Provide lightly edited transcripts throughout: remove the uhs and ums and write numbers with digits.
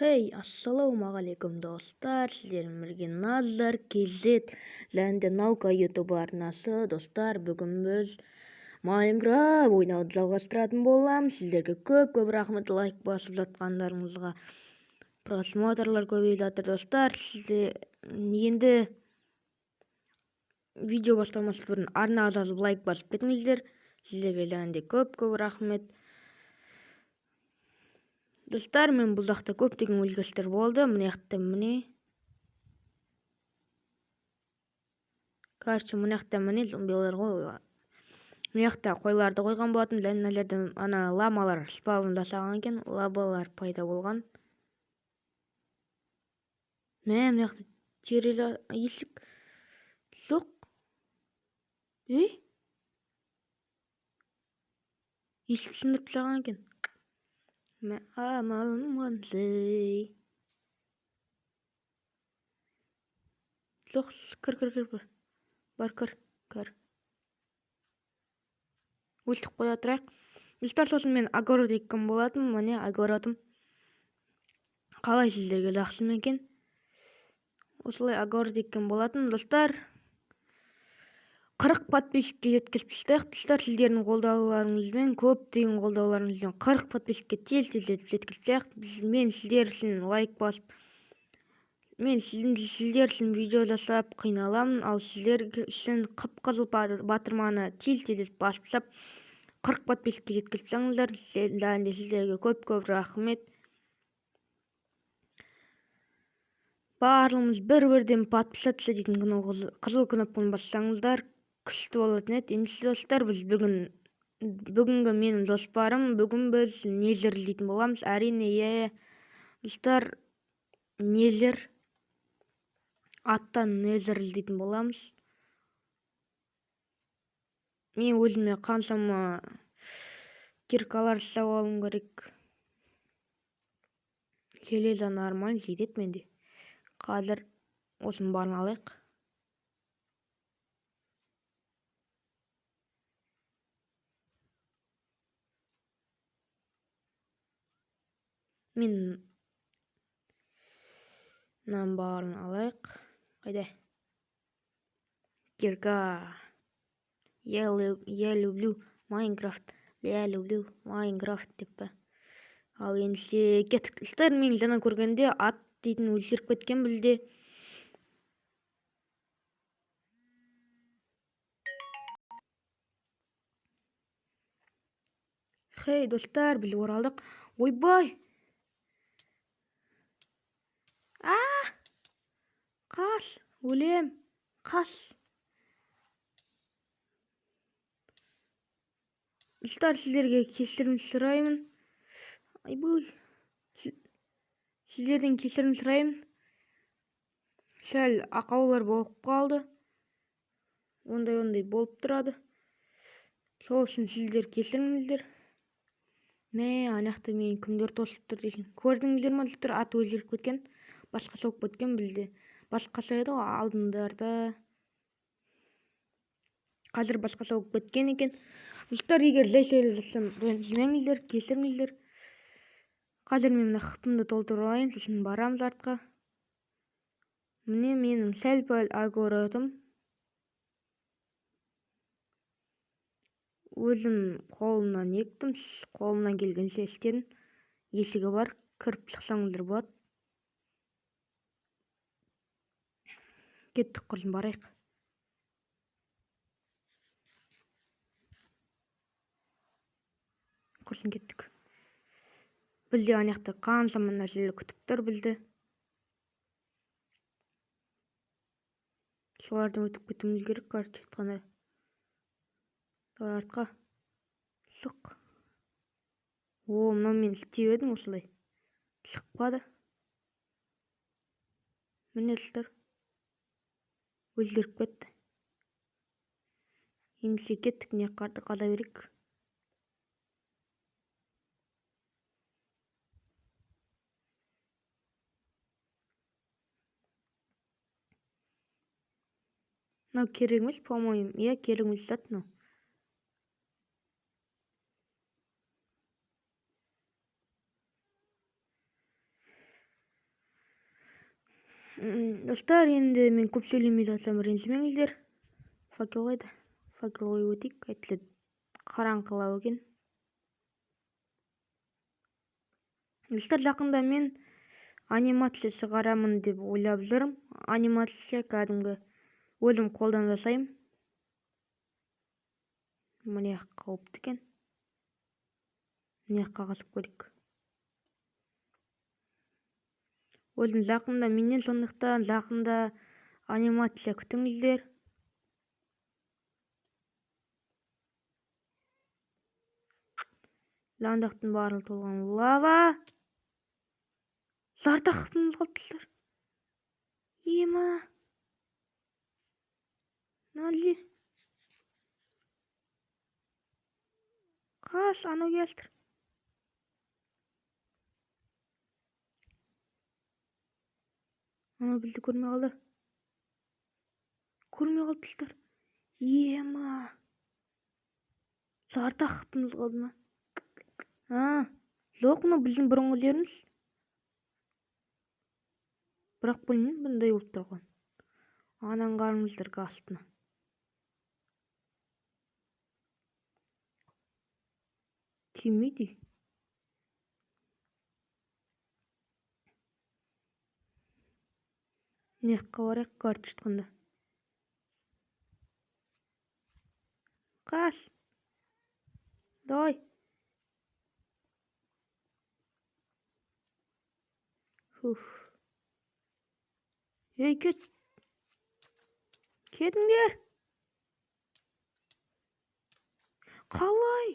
Ассалаумағалейкум достар, сіздермен бірге Назар KZ және Наука YouTube арнасы. Достар, бүгін біз Майнкрафт ойнауды жалғастыратын боламыз. Сіздерге көп рахмет, лайк басып жатқандарыңызға. Просмотрлар көбейіп жатыр достар. Сізде енді видео басталмас бұрын арнаға жазып лайк басып кетіңіздер. Сіздерге және де көп рахмет. Достар, мен бұл жақта көптеген өзгерістер болды. Мына жақта міне зомбилар ғой. Мына жақта қойларды қойған болатын, және мына жерде ана ламалар спаун жасаған екен, лабалар пайда болған. Мына жақта тереза есік жоқ. Есік сындырып тастаған екен. Амалым қандай. Жоқ, кір. Бар, кір. Өлтіп қоя тұрайық. Достар, сосын мен огород еккен болатын. Міне огородым. Қалай сіздерге жақсы ма екен? Осылай огород еккен болатын. Достар, 40 подписчикке жеткізіп тастайық. Достар, сіздердің қолдауларыңызбен, көптеген қолдауларыңызбен 40 подписчикке тез жеткізіп. Мен сіздер үшін лайк басып, мен сіздер үшін видео жасап қиналамын, ал сіздер үшін қып-қызыл батырманы тез басып тастап 40 подписчикке жеткізіп тастаңыздар. Және сіздерге көп рахмет. Барлығымыз бір-бірден подписаться дейтін қызыл кнопканы бассаңыздар күшті болатын еді. Енді достар, біз бүгінгі менің жоспарым, бүгін біз незер іздейтін боламыз. Әрине, достар, аттан незер іздейтін боламыз. Мен өзіме қаншама киркалар жасап алуым керек. Железо нормально жетеді менде. Қазір осыны барын алайық. Мен мынаның барын алайық. Қайда? Кирка. Я люблю Майнкрафт. Я люблю Майнкрафт деп па. Ал енді кеттік. Достар, мен жаңа көргенде ат дейтін өзгеріп кеткен бізде. Достар, біз оралдық. Ойбай! Қаш! Өлем! Қаш! Достар, сіздерге кешірім сұраймын. Сіздерден кешірім сұраймын. Сәл ақаулар болып қалды. Ондай болып тұрады. Сол үшін сіздер кешіріңіздер. Анақта мен кімдер тосып тұр дейсің. Көрдіңіздер ма, достар, ат өзгеріп кеткен. Басқаша болып кеткен бізде. Басқаша еді ғой алдындарда. Қазір басқаша болып кеткен екен. Достар, егер жай сөйлеп жатсам, ренжімеңіздер, кешіріңіздер. Қазір мен хтымды толтырып алайын, сосын барамыз артқа. Міне менің сәл-пәл огородым. Өзім қолымнан ектім, қолымнан келгенше істедім. Есігі бар, кіріп шықсаңыздар болады. Кеттік, құрсын барайық. Құрсын кеттік. Бізде анақта қаншама нәрселер күтіп тұр бізді. Солардан өтіп кетуіміз керек, короче айтқанда. Артқа. Шық. Мынау мен істеп едім осылай. Шықпады. Міне достар. Өзгеріп кетті. Енді кеттік, не қарды қада берейік. Мынау керек емес, по-моему. Керек емес зат мынау. Достар, енді мен көп сөйлемей жатсам ренжімеңіздер. Факел қайда? Факел қойып өтейік. Әйтілі қараңғылау екен. Достар, жақында мен анимация шығарамын деп ойлап жүрмін. Анимация кәдімгі өзім қолдан жасаймын. Міне қауіпті екен. Міне қағасып көрейік. Өзім жақында менен, сондықтан жақында анимация күтіңіздер. Ландақтың барлығы толған лава. Зар таққымыз қалыптылар. Ема. Налли. Қаш, анау келдір. Анау бізді көрмей қалды. Көрмей қалыптылар. Ема. Зар таққымыз қалды ма? Жоқ, мұны біздің бұрынғы жеріміз. Бірақ білмеймін, бұндай болып тұрған. Анан қарыңыздар астына. Тимейді. Не қабарек карт шытқанда. Қаш. Давай. Ей, кет. Кетіңдер. Қалай?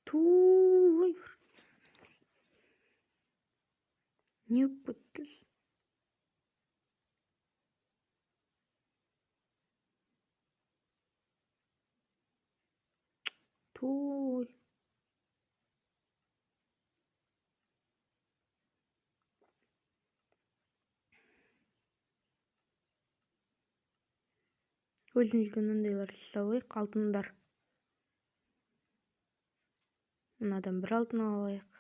Туй. Не бітті? Туй. Өзімізге мынандайлар жасалайық, алтындар. Мынадан бір алтын алайық.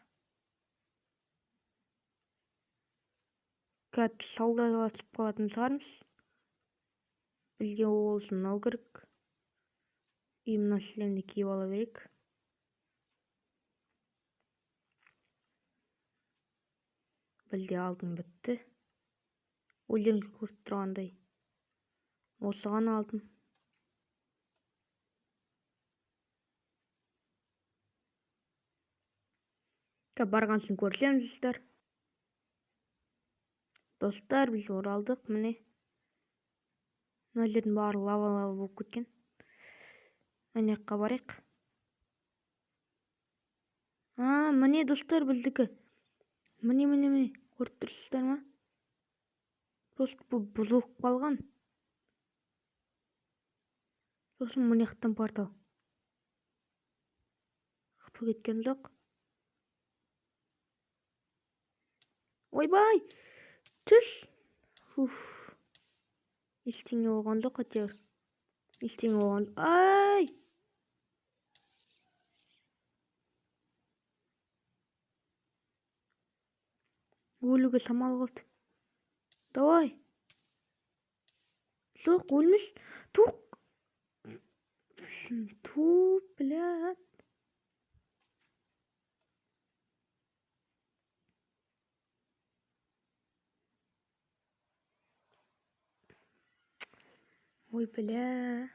Кәдімгі саудаласып қалатын шығармыз. Бізге олсын мынау керек. И мына шлемді киіп ала берейік. Бізде алтын бітті. Өздеріңіз көріп тұрғандай. Осыған алтын. Барғансын көрсеміз, достар. Достар, біз оралдық, міне. Мына жердің бары лава болып кеткен. Міне барайық. Міне, достар, біздікі. Міне. Көріп тұрсыздар ма? Просто бұл бұзылып қалған. Сосын міне жақтан портал. Қыпы кеткен жоқ. Ойбай! Түс! Ештеңе болған жоқ, әйтеуір. Ештеңе болған. Ай! Өлуге самал қалды. Давай! Жоқ, өлмеш. Туқ! Блядь! Ой, бля.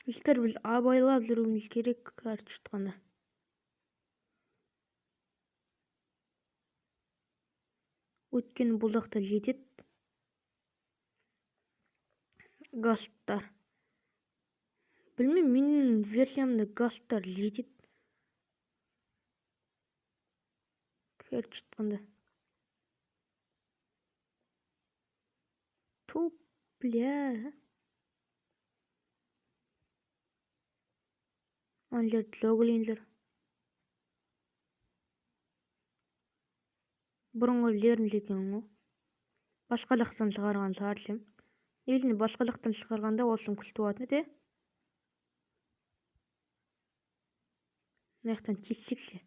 Достар, біз абайлап жүруіміз керек карт шытқанда. Өйткені бұл жақта жетеді. Гастар. Білмеймін, менің версиямда гастар жетеді. Карт шытқанда. Туп, бля. Анлер тлогылендер. Бұрынғы жеріміз екен ғой. Басқа жақтан шығарған шығар десем. Элини башка жактан чыгарганда болсом күчтүү болот эте. Мына жактан тесикчи.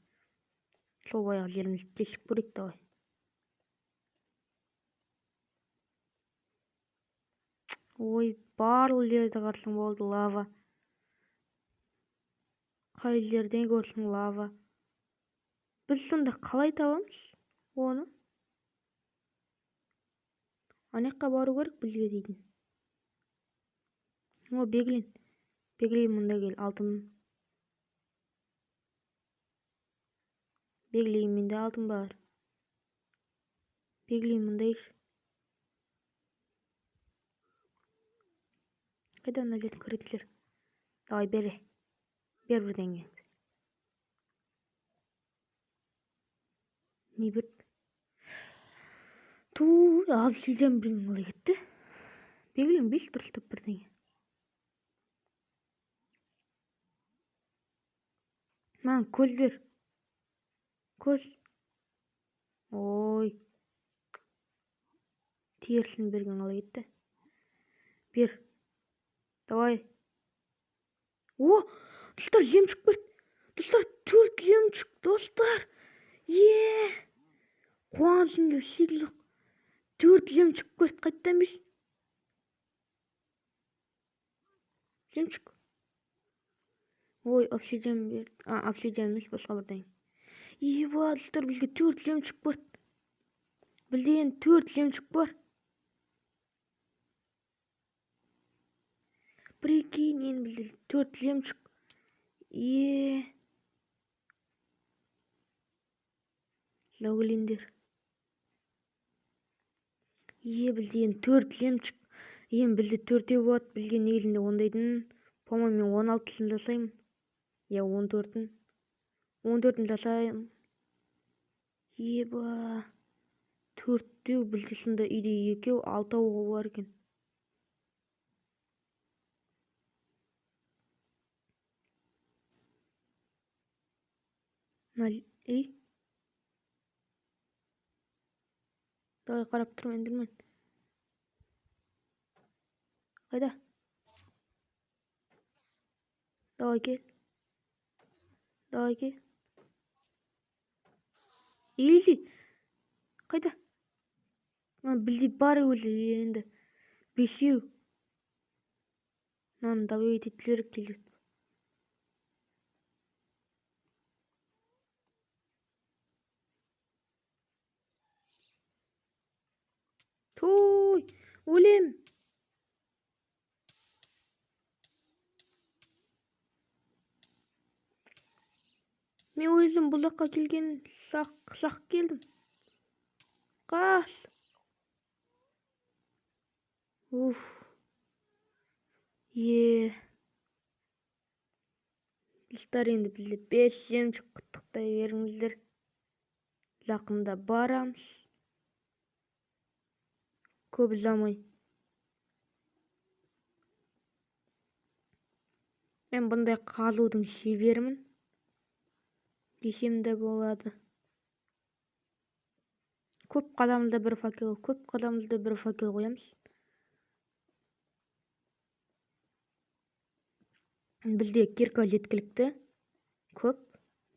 Сол баягы жерибизди тесик көрейик давай. Ой, барлык жерди карасаң болду лава. Кай жерден көрсөң лава. Biz сонда калай табамыз оны? Анакка баруу керек бизге дейдин. О, Беглин. Беглин мында кел, алтын. Беглин менде алтын бар. Беглин мында иш. Кайда ана жерде кирдилер? Давай бери. Бер бирдеңе. Не бир? Туу, обсидиан бирин кылай кетти. Беглин беш дурустап бирдеңе. Мана көз бер. Көз. Ой. Терсин берген калай кетти. Бер. Давай. О, достар, жемчуг берди. Достар, 4 жемчуг, достар. Кубанычымда шек жок. 4 жемчуг берди, кайттан беш. Жемчуг. Ой, обсидиан берди. Обсидиан эмес, башка бирдеңе. Еба, достар, бизге 4 жемчуг берди. Билден 4 жемчуг бар. Прикинь, ен билди 4 жемчуг. Логлиндер. Билден 4 жемчуг. Билди 4 болот. Билген негизинде ондойдун. По-моему, мен 16-сын жасайм. 14-ін. 14-ін жасайм. Еба. 4-түү билди сонда үйдө 2, 6 бар экен. Давай карап турмун, эндирмен. Кайда? Давай кел. Изи. Кайда? Билди бар эле энди. 5. Нан давай тетилерик келет. Той, өлем. Мен өзүм бул жакка келген сак келдим. Кас. Уф. Достар, энди бизде 5 жемчуг кыттыктай бериңиздер. Жакында барамыз. Көп узамай. Мен мындай казуудун шебермин десем да болот. Көп кадамда bir факел коямыз. Бизде кирка жеткиликти. Көп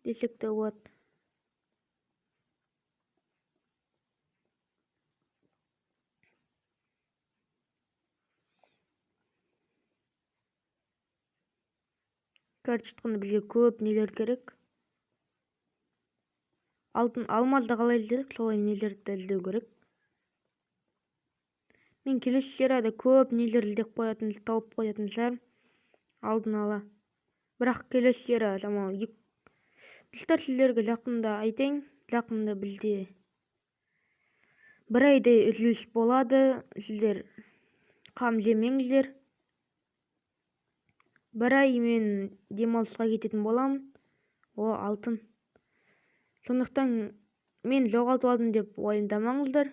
десек да болот. Короче айтканда бизге көп нелер керек. Алтын, алмазды калай илдедик, солай нелерди илдөө керек. Мен келесі серияда көп нелер илдеп коятын, тауып коятын шығармын. Алдын ала. Бірақ келесі серия жаман достар, силерге жакында айтайын. Жакында бизде 1 айдай үзүлүш болады. Силер кам жемеңиздер. 1 ай мен демалышка кететін болам. О, алтын. Сондықтан мен жоғалтып алдым деп уайымдамаңыздар.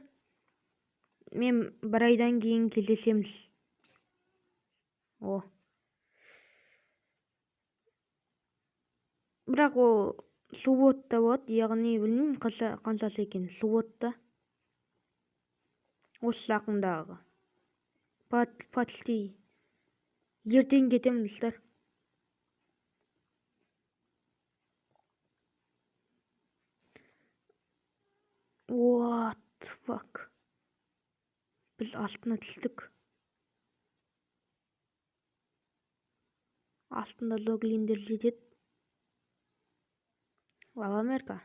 Мен 1 айдан кейін кездесеміз. О. Бірақ ол субботта болот, яғни билмейм канчасы экен. Субботта. Осы жакындагы. Патлти. Ертең кетемін достар. What the fuck? Біз алтынға түстік. Астында логлиндер жетеді. Лава мерка.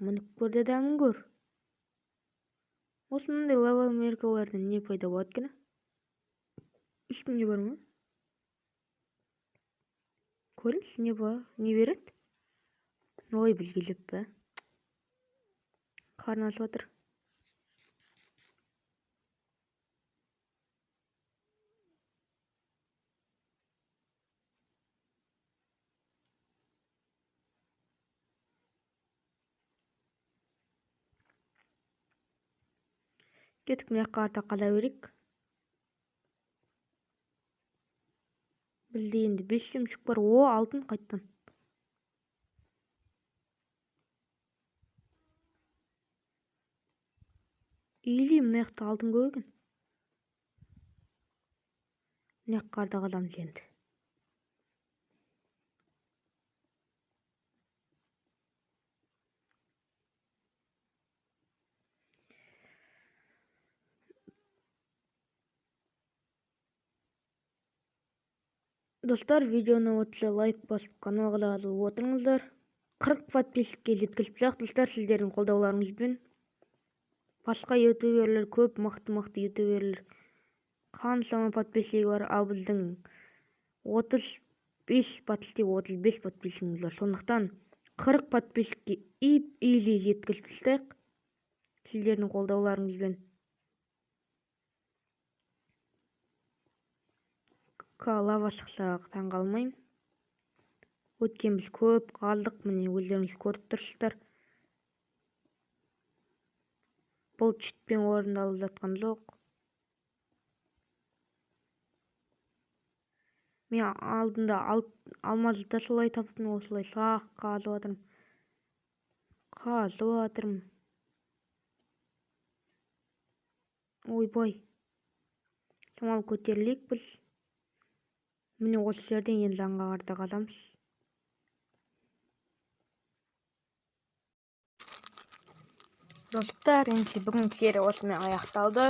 Мініп көр дедіңін көр. Осындай лава меркалардан не пайда болады екен? Ешкімде бар ма? Көріңіз, не бар? Не береді? Ой, білгелеп пе? Қарны ашып жатыр. Кетіп мына жаққа қала берейік. Бізде енді 5 жемшік бар. О, алтын қайттан. Или мына жақта алтын көп екен. Мына жаққа қаламыз енді. Достар, видеоны отса лайк басып, каналға жазылып отырыңыздар. 40 подписчикке жеткізіп жақ достар, сіздердің қолдауларыңызбен. Басқа ютуберлер көп, мықты ютуберлер қаншама подписчигі бар, ал біздің 35 подписчигіміз бар. Сондықтан 40 подписчикке изи жеткізіп тастайық сіздердің қолдауларыңызбен. Лава шықса таң қалмаймын. Өткен біз көп қалдық, міне өздеріңіз көріп тұрсыздар. Бұл читпен орындалып жатқан жоқ. Мен алдында алмазды да солай таптым, осылай сақ қазып жатырмын. Ойбай. Шамал көтерілейік біз. Міне осы жерден енді аңға қарата қаламыз. Достар, енді бүгін серия осымен аяқталды.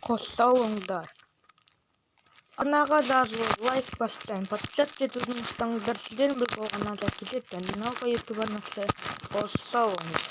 Қош сау болыңыздар. Арнаға жазылып, лайк басып, подписаться етуді ұмытпаңыздар. Сіздердің бір болғаннан жақсы кетеді. Ютуб арнасы. Қош сау болыңыздар.